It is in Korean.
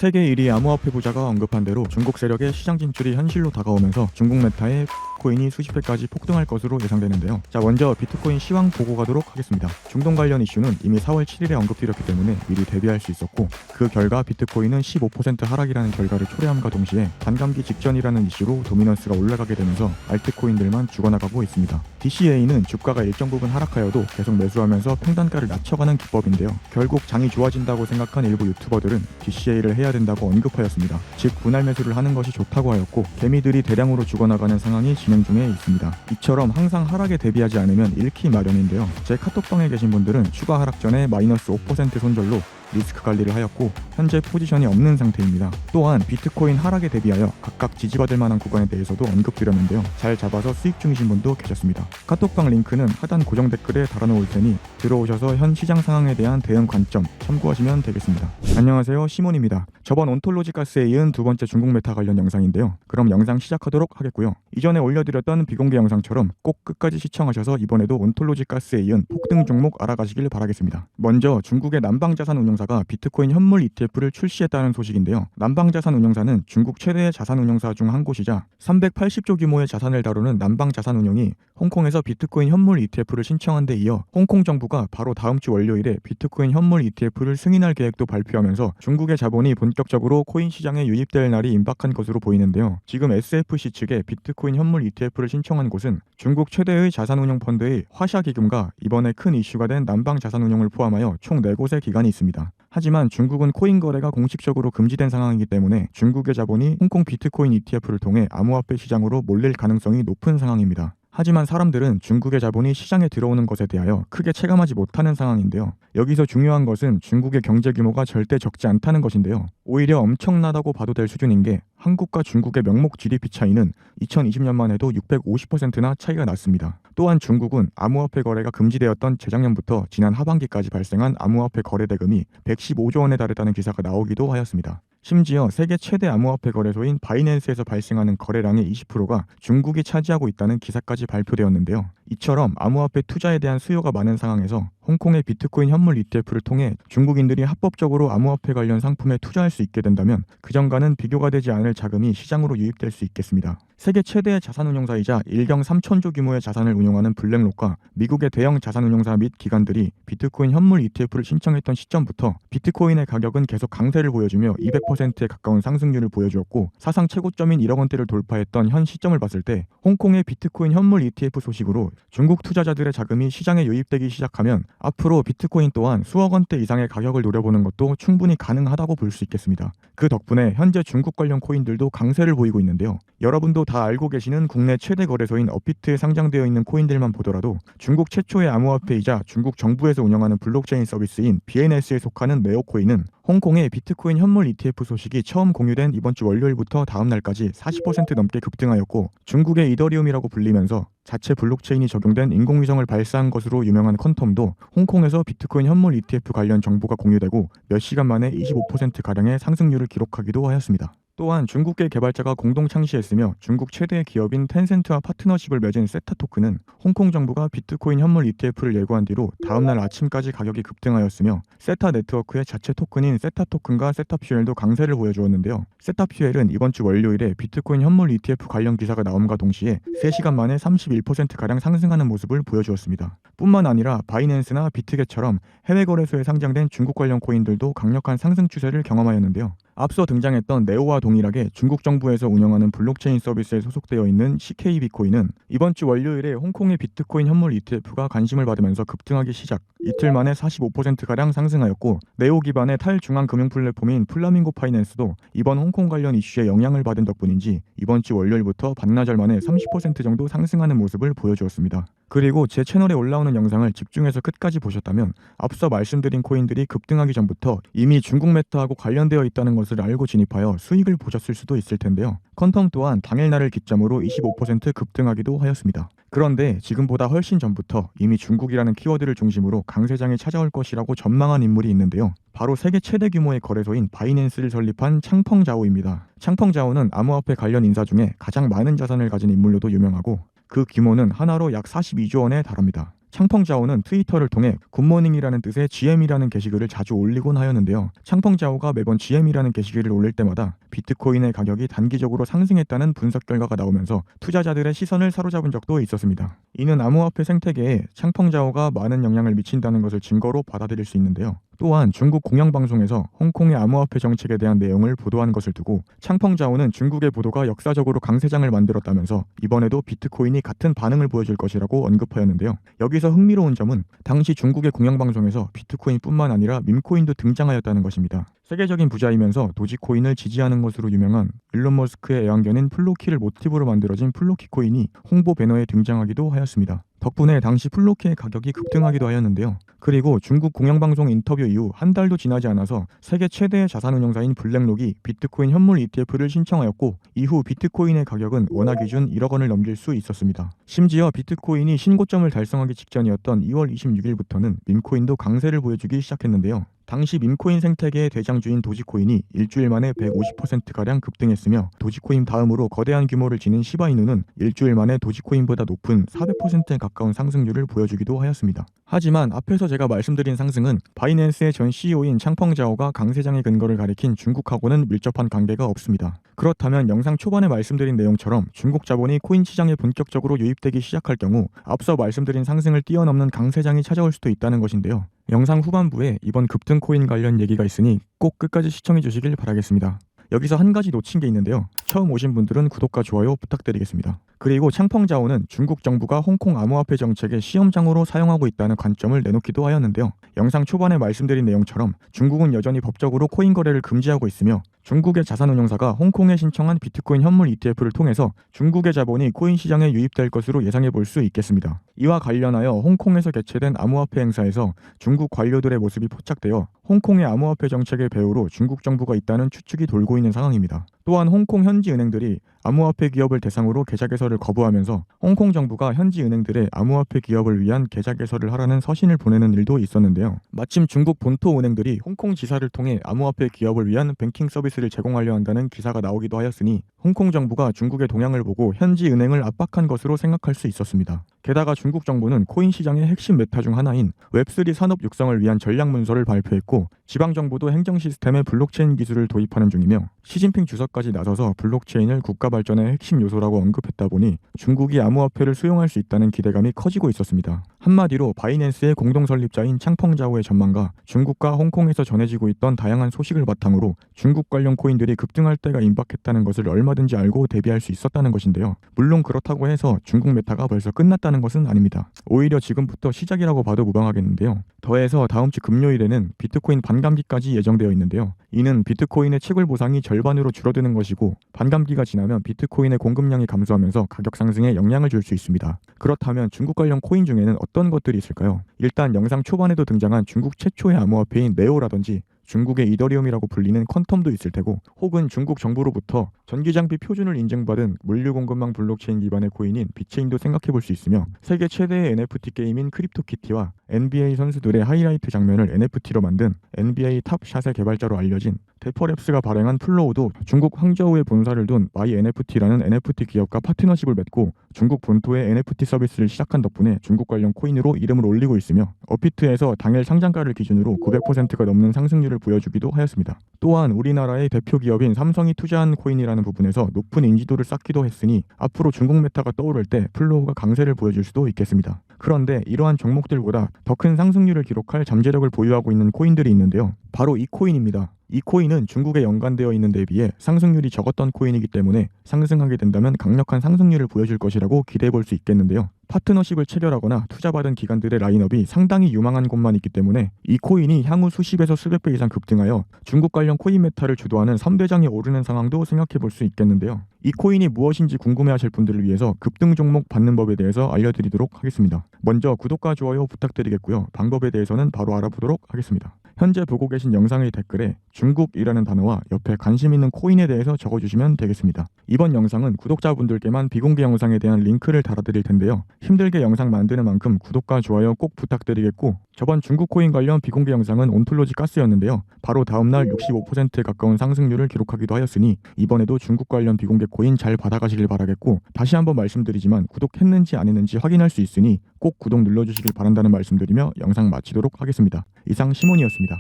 세계 1위 암호화폐 부자가 언급한 대로 중국 세력의 시장 진출이 현실로 다가오면서 중국 메타의 비트코인이 수십 배까지 폭등할 것으로 예상되는데요. 자, 먼저 비트코인 시황 보고 가도록 하겠습니다. 중동 관련 이슈는 이미 4월 7일에 언급드렸기 때문에 미리 대비할 수 있었고, 그 결과 비트코인은 15% 하락이라는 결과를 초래함과 동시에 반감기 직전이라는 이슈로 도미넌스가 올라가게 되면서 알트코인들만 죽어나가고 있습니다. DCA는 주가가 일정 부분 하락하여도 계속 매수하면서 평단가를 낮춰가는 기법인데요. 결국 장이 좋아진다고 생각한 일부 유튜버들은 DCA를 해야 된다고 언급하였습니다. 즉 분할 매수를 하는 것이 좋다고 하였고, 개미들이 대량으로 죽어나가는 상황이 진행 중에 있습니다. 이처럼 항상 하락에 대비하지 않으면 잃기 마련인데요. 제 카톡방에 계신 분들은 추가 하락 전에 마이너스 5% 손절로 리스크 관리를 하였고, 현재 포지션이 없는 상태입니다. 또한 비트코인 하락에 대비하여 각각 지지받을 만한 구간에 대해서도 언급드렸는데요. 잘 잡아서 수익 중이신 분도 계셨습니다. 카톡방 링크는 하단 고정 댓글에 달아놓을 테니 들어오셔서 현 시장 상황에 대한 대응 관점 참고하시면 되겠습니다. 안녕하세요, 시몬입니다. 저번 온톨로지 가스에 이은 두 번째 중국 메타 관련 영상인데요. 그럼 영상 시작하도록 하겠고요. 이전에 올려드렸던 비공개 영상처럼 꼭 끝까지 시청하셔서 이번에도 온톨로지 가스에 이은 폭등 종목 알아가시길 바라겠습니다. 먼저 중국의 남방자산운용사가 비트코인 현물 ETF를 출시했다는 소식인데요. 남방자산운용사는 중국 최대의 자산운용사 중 한 곳이자 380조 규모의 자산을 다루는 남방자산운용이 홍콩에서 비트코인 현물 ETF를 신청한 데 이어 홍콩 정부가 바로 다음 주 월요일에 비트코인 현물 ETF를 승인할 계획도 발표하면서 중국의 자본이 본격적으로 코인 시장에 유입될 날이 임박한 것으로 보이는데요. 지금 SFC 측에 비트코인 현물 ETF를 신청한 곳은 중국 최대의 자산운용 펀드의 화샤기금과 이번에 큰 이슈가 된 남방자산운용을 포함하여 총 4곳의 기관이 있습니다. 하지만 중국은 코인 거래가 공식적으로 금지된 상황이기 때문에 중국의 자본이 홍콩 비트코인 ETF를 통해 암호화폐 시장으로 몰릴 가능성이 높은 상황입니다. 하지만 사람들은 중국의 자본이 시장에 들어오는 것에 대하여 크게 체감하지 못하는 상황인데요. 여기서 중요한 것은 중국의 경제 규모가 절대 적지 않다는 것인데요. 오히려 엄청나다고 봐도 될 수준인 게 한국과 중국의 명목 GDP 차이는 2020년만 해도 650%나 차이가 났습니다. 또한 중국은 암호화폐 거래가 금지되었던 재작년부터 지난 하반기까지 발생한 암호화폐 거래 대금이 115조 원에 달했다는 기사가 나오기도 하였습니다. 심지어 세계 최대 암호화폐 거래소인 바이낸스에서 발생하는 거래량의 20%가 중국이 차지하고 있다는 기사까지 발표되었는데요. 이처럼 암호화폐 투자에 대한 수요가 많은 상황에서 홍콩의 비트코인 현물 ETF를 통해 중국인들이 합법적으로 암호화폐 관련 상품에 투자할 수 있게 된다면 그전과는 비교가 되지 않을 자금이 시장으로 유입될 수 있겠습니다. 세계 최대의 자산운용사이자 일경 3천조 규모의 자산을 운용하는 블랙록과 미국의 대형 자산운용사 및 기관들이 비트코인 현물 ETF를 신청했던 시점부터 비트코인의 가격은 계속 강세를 보여주며 200%에 가까운 상승률을 보여주었고, 사상 최고점인 1억 원대를 돌파했던 현 시점을 봤을 때 홍콩의 비트코인 현물 ETF 소식으로 중국 투자자들의 자금이 시장에 유입되기 시작하면 앞으로 비트코인 또한 수억 원대 이상의 가격을 노려보는 것도 충분히 가능하다고 볼 수 있겠습니다. 그 덕분에 현재 중국 관련 코인들도 강세를 보이고 있는데요. 여러분도 다 알고 계시는 국내 최대 거래소인 업비트에 상장되어 있는 코인들만 보더라도 중국 최초의 암호화폐이자 중국 정부에서 운영하는 블록체인 서비스인 BNS에 속하는 네오코인은 홍콩의 비트코인 현물 ETF 소식이 처음 공유된 이번 주 월요일부터 다음 날까지 40% 넘게 급등하였고, 중국의 이더리움이라고 불리면서 자체 블록체인이 적용된 인공위성을 발사한 것으로 유명한 퀀텀도 홍콩에서 비트코인 현물 ETF 관련 정보가 공유되고 몇 시간 만에 25%가량의 상승률을 기록하기도 하였습니다. 또한 중국계 개발자가 공동 창시했으며 중국 최대의 기업인 텐센트와 파트너십을 맺은 세타 토큰은 홍콩 정부가 비트코인 현물 ETF를 예고한 뒤로 다음날 아침까지 가격이 급등하였으며, 세타 네트워크의 자체 토큰인 세타 토큰과 세타 퓨엘도 강세를 보여주었는데요. 세타 퓨엘은 이번 주 월요일에 비트코인 현물 ETF 관련 기사가 나옴과 동시에 3시간 만에 31%가량 상승하는 모습을 보여주었습니다. 뿐만 아니라 바이낸스나 비트겟처럼 해외 거래소에 상장된 중국 관련 코인들도 강력한 상승 추세를 경험하였는데요. 앞서 등장했던 네오와 동일하게 중국 정부에서 운영하는 블록체인 서비스에 소속되어 있는 CK 비코인은 이번 주 월요일에 홍콩의 비트코인 현물 ETF가 관심을 받으면서 급등하기 시작, 이틀 만에 45%가량 상승하였고, 네오 기반의 탈중앙 금융 플랫폼인 플라밍고 파이낸스도 이번 홍콩 관련 이슈에 영향을 받은 덕분인지 이번 주 월요일부터 반나절 만에 30% 정도 상승하는 모습을 보여주었습니다. 그리고 제 채널에 올라오는 영상을 집중해서 끝까지 보셨다면 앞서 말씀드린 코인들이 급등하기 전부터 이미 중국 메타하고 관련되어 있다는 것을 알고 진입하여 수익을 보셨을 수도 있을 텐데요. 퀀텀 또한 당일날을 기점으로 25% 급등하기도 하였습니다. 그런데 지금보다 훨씬 전부터 이미 중국이라는 키워드를 중심으로 강세장이 찾아올 것이라고 전망한 인물이 있는데요. 바로 세계 최대 규모의 거래소인 바이낸스를 설립한 창펑자오입니다. 창펑자오는 암호화폐 관련 인사 중에 가장 많은 자산을 가진 인물로도 유명하고, 그 규모는 하나로 약 42조 원에 달합니다. 창펑자오는 트위터를 통해 굿모닝이라는 뜻의 GM이라는 게시글을 자주 올리곤 하였는데요. 창펑자오가 매번 GM이라는 게시글을 올릴 때마다 비트코인의 가격이 단기적으로 상승했다는 분석 결과가 나오면서 투자자들의 시선을 사로잡은 적도 있었습니다. 이는 암호화폐 생태계에 창펑자오가 많은 영향을 미친다는 것을 증거로 받아들일 수 있는데요. 또한 중국 공영방송에서 홍콩의 암호화폐 정책에 대한 내용을 보도한 것을 두고 창펑자오는 중국의 보도가 역사적으로 강세장을 만들었다면서 이번에도 비트코인이 같은 반응을 보여줄 것이라고 언급하였는데요. 여기서 흥미로운 점은 당시 중국의 공영방송에서 비트코인뿐만 아니라 밈코인도 등장하였다는 것입니다. 세계적인 부자이면서 도지코인을 지지하는 것으로 유명한 일론 머스크의 애완견인 플로키를 모티브로 만들어진 플로키 코인이 홍보 배너에 등장하기도 하였습니다. 덕분에 당시 플로키의 가격이 급등하기도 하였는데요. 그리고 중국 공영방송 인터뷰 이후 한 달도 지나지 않아서 세계 최대의 자산운용사인 블랙록이 비트코인 현물 ETF를 신청하였고 이후 비트코인의 가격은 원화 기준 1억 원을 넘길 수 있었습니다. 심지어 비트코인이 신고점을 달성하기 직전이었던 2월 26일부터는 밈코인도 강세를 보여주기 시작했는데요. 당시 밈코인 생태계의 대장주인 도지코인이 일주일 만에 150%가량 급등했으며 도지코인 다음으로 거대한 규모를 지닌 시바이누는 일주일 만에 도지코인보다 높은 400%에 가까운 상승률을 보여주기도 하였습니다. 하지만 앞에서 제가 말씀드린 상승은 바이낸스의 전 CEO인 창펑자오가 강세장의 근거를 가리킨 중국하고는 밀접한 관계가 없습니다. 그렇다면 영상 초반에 말씀드린 내용처럼 중국 자본이 코인 시장에 본격적으로 유입되기 시작할 경우 앞서 말씀드린 상승을 뛰어넘는 강세장이 찾아올 수도 있다는 것인데요. 영상 후반부에 이번 급등 코인 관련 얘기가 있으니 꼭 끝까지 시청해 주시길 바라겠습니다. 여기서 한 가지 놓친 게 있는데요. 처음 오신 분들은 구독과 좋아요 부탁드리겠습니다. 그리고 창펑자오는 중국 정부가 홍콩 암호화폐 정책의 시험장으로 사용하고 있다는 관점을 내놓기도 하였는데요. 영상 초반에 말씀드린 내용처럼 중국은 여전히 법적으로 코인 거래를 금지하고 있으며 중국의 자산운용사가 홍콩에 신청한 비트코인 현물 ETF를 통해서 중국의 자본이 코인 시장에 유입될 것으로 예상해 볼 수 있겠습니다. 이와 관련하여 홍콩에서 개최된 암호화폐 행사에서 중국 관료들의 모습이 포착되어 홍콩의 암호화폐 정책의 배후로 중국 정부가 있다는 추측이 돌고 있는 상황입니다. 또한 홍콩 현지 은행들이 암호화폐 기업을 대상으로 계좌 개설을 거부하면서 홍콩 정부가 현지 은행들의 암호화폐 기업을 위한 계좌 개설을 하라는 서신을 보내는 일도 있었는데요. 마침 중국 본토 은행들이 홍콩 지사를 통해 암호화폐 기업을 위한 뱅킹 서비스를 제공하려 한다는 기사가 나오기도 하였으니 홍콩 정부가 중국의 동향을 보고 현지 은행을 압박한 것으로 생각할 수 있었습니다. 게다가 중국 정부는 코인 시장의 핵심 메타 중 하나인 웹3 산업 육성을 위한 전략 문서를 발표했고 지방 정부도 행정 시스템에 블록체인 기술을 도입하는 중이며 시진핑 주석까지 나서서 블록체인을 국가 발전의 핵심 요소라고 언급했다 보니 중국이 암호화폐를 수용할 수 있다는 기대감이 커지고 있었습니다. 한마디로 바이낸스의 공동 설립자인 창펑자오의 전망과 중국과 홍콩에서 전해지고 있던 다양한 소식을 바탕으로 중국 관련 코인들이 급등할 때가 임박했다는 것을 얼마든지 알고 대비할 수 있었다는 것인데요. 물론 그렇다고 해서 중국 메타가 벌써 끝났다는 것은 아닙니다. 오히려 지금부터 시작이라고 봐도 무방하겠는데요. 더해서 다음 주 금요일에는 비트코인 반감기까지 예정되어 있는데요. 이는 비트코인의 채굴 보상이 절반으로 줄어드는 것이고 반감기가 지나면 비트코인의 공급량이 감소하면서 가격 상승에 영향을 줄 수 있습니다. 그렇다면 중국 관련 코인 중에는 어떤 것들이 있을까요? 일단 영상 초반에도 등장한 중국 최초의 암호화폐인 네오라든지 중국의 이더리움이라고 불리는 퀀텀도 있을 테고 혹은 중국 정부로부터 전기장비 표준을 인증받은 물류 공급망 블록체인 기반의 코인인 비체인도 생각해 볼 수 있으며 세계 최대의 NFT 게임인 크립토키티와 NBA 선수들의 하이라이트 장면을 NFT로 만든 NBA 탑샷의 개발자로 알려진 데퍼랩스가 발행한 플로우도 중국 항저우에 본사를 둔 마이 NFT라는 NFT 기업과 파트너십을 맺고 중국 본토의 NFT 서비스를 시작한 덕분에 중국 관련 코인으로 이름을 올리고 있으며 업비트에서 당일 상장가를 기준으로 900%가 넘는 상승률을 보여주기도 하였습니다. 또한 우리나라의 대표 기업인 삼성이 투자한 코인이라는 부분에서 높은 인지도를 쌓기도 했으니 앞으로 중국 메타가 떠오를 때 플로우가 강세를 보여줄 수도 있겠습니다. 그런데 이러한 종목들보다 더 큰 상승률을 기록할 잠재력을 보유하고 있는 코인들이 있는데요. 바로 이 코인입니다. 이 코인은 중국에 연관되어 있는 데 비해 상승률이 적었던 코인이기 때문에 상승하게 된다면 강력한 상승률을 보여줄 것이라고 기대해 볼 수 있겠는데요. 파트너십을 체결하거나 투자받은 기관들의 라인업이 상당히 유망한 곳만 있기 때문에 이 코인이 향후 수십에서 수백 배 이상 급등하여 중국 관련 코인 메타를 주도하는 3대장에 오르는 상황도 생각해 볼 수 있겠는데요. 이 코인이 무엇인지 궁금해하실 분들을 위해서 급등 종목 받는 법에 대해서 알려드리도록 하겠습니다. 먼저 구독과 좋아요 부탁드리겠고요. 방법에 대해서는 바로 알아보도록 하겠습니다. 현재 보고 계신 영상의 댓글에 중국이라는 단어와 옆에 관심 있는 코인에 대해서 적어주시면 되겠습니다. 이번 영상은 구독자분들께만 비공개 영상에 대한 링크를 달아드릴 텐데요. 힘들게 영상 만드는 만큼 구독과 좋아요 꼭 부탁드리겠고, 저번 중국 코인 관련 비공개 영상은 온톨로지 가스였는데요. 바로 다음날 65%에 가까운 상승률을 기록하기도 하였으니 이번에도 중국 관련 비공개 코인 잘 받아가시길 바라겠고, 다시 한번 말씀드리지만 구독했는지 안 했는지 확인할 수 있으니 꼭 구독 눌러주시길 바란다는 말씀드리며 영상 마치도록 하겠습니다. 이상 시몬이었습니다.